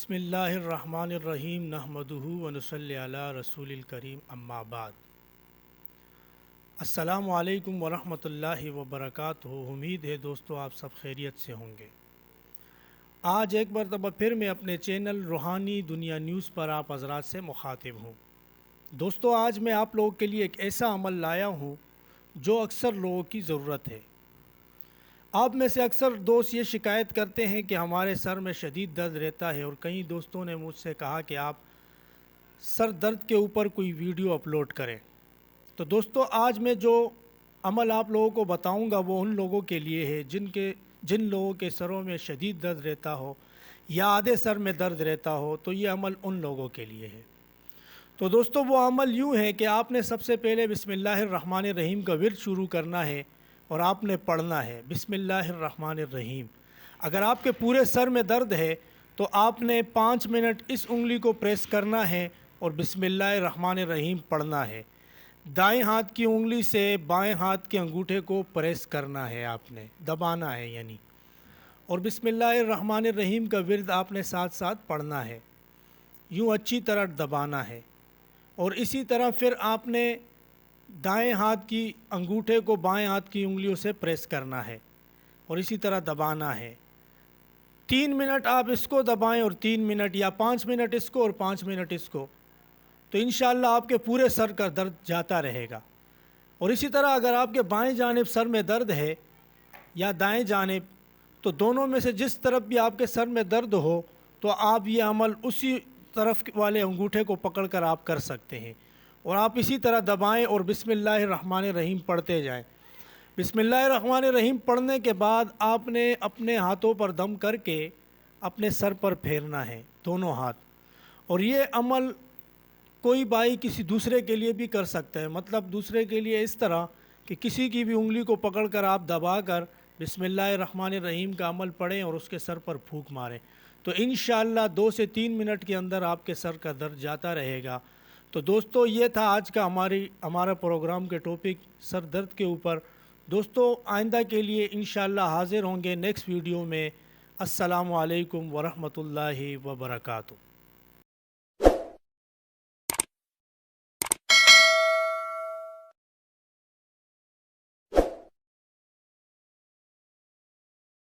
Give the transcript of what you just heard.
بسم اللہ الرحمن الرحیم نحمدہ ونصلی علی رسول الکریم اما بعد۔ السلام علیکم ورحمۃ اللہ وبرکاتہ۔ امید ہے دوستو آپ سب خیریت سے ہوں گے۔ آج ایک مرتبہ پھر میں اپنے چینل روحانی دنیا نیوز پر آپ حضرات سے مخاطب ہوں۔ دوستو آج میں آپ لوگوں کے لیے ایک ایسا عمل لایا ہوں جو اکثر لوگوں کی ضرورت ہے۔ آپ میں سے اکثر دوست یہ شکایت کرتے ہیں کہ ہمارے سر میں شدید درد رہتا ہے، اور کئی دوستوں نے مجھ سے کہا کہ آپ سر درد کے اوپر کوئی ویڈیو اپلوڈ کریں۔ تو دوستو آج میں جو عمل آپ لوگوں کو بتاؤں گا وہ ان لوگوں کے لیے ہے جن لوگوں کے سروں میں شدید درد رہتا ہو یا آدھے سر میں درد رہتا ہو، تو یہ عمل ان لوگوں کے لیے ہے۔ تو دوستو وہ عمل یوں ہے کہ آپ نے سب سے پہلے بسم اللہ الرحمن الرحیم کا ورد شروع کرنا ہے اور آپ نے پڑھنا ہے بسم اللہ الرحمن الرحیم۔ اگر آپ کے پورے سر میں درد ہے تو آپ نے 5 منٹ اس انگلی کو پریس کرنا ہے اور بسم اللہ الرحمن الرحیم پڑھنا ہے۔ دائیں ہاتھ کی انگلی سے بائیں ہاتھ کے انگوٹھے کو پریس کرنا ہے، آپ نے دبانا ہے یعنی، اور بسم اللہ الرحمن الرحیم کا ورد آپ نے ساتھ ساتھ پڑھنا ہے، یوں اچھی طرح دبانا ہے۔ اور اسی طرح پھر آپ نے دائیں ہاتھ کی انگوٹھے کو بائیں ہاتھ کی انگلیوں سے پریس کرنا ہے اور اسی طرح دبانا ہے۔ 3 منٹ آپ اس کو دبائیں اور 3 منٹ یا 5 منٹ اس کو اور 5 منٹ اس کو، تو انشاءاللہ آپ کے پورے سر کا درد جاتا رہے گا۔ اور اسی طرح اگر آپ کے بائیں جانب سر میں درد ہے یا دائیں جانب، تو دونوں میں سے جس طرف بھی آپ کے سر میں درد ہو تو آپ یہ عمل اسی طرف والے انگوٹھے کو پکڑ کر آپ کر سکتے ہیں، اور آپ اسی طرح دبائیں اور بسم اللہ الرحمن الرحیم پڑھتے جائیں۔ بسم اللہ الرحمن الرحیم پڑھنے کے بعد آپ نے اپنے ہاتھوں پر دم کر کے اپنے سر پر پھیرنا ہے، دونوں ہاتھ۔ اور یہ عمل کوئی بھائی کسی دوسرے کے لیے بھی کر سکتا ہے، مطلب دوسرے کے لیے اس طرح کہ کسی کی بھی انگلی کو پکڑ کر آپ دبا کر بسم اللہ الرحمن الرحیم کا عمل پڑھیں اور اس کے سر پر پھونک ماریں، تو انشاءاللہ 2 سے 3 منٹ کے اندر آپ کے سر کا درد جاتا رہے گا۔ تو دوستو یہ تھا آج کا ہمارا پروگرام کے ٹاپک سر درد کے اوپر۔ دوستو آئندہ کے لیے انشاءاللہ حاضر ہوں گے نیکسٹ ویڈیو میں۔ السلام علیکم ورحمۃ اللہ وبرکاتہ۔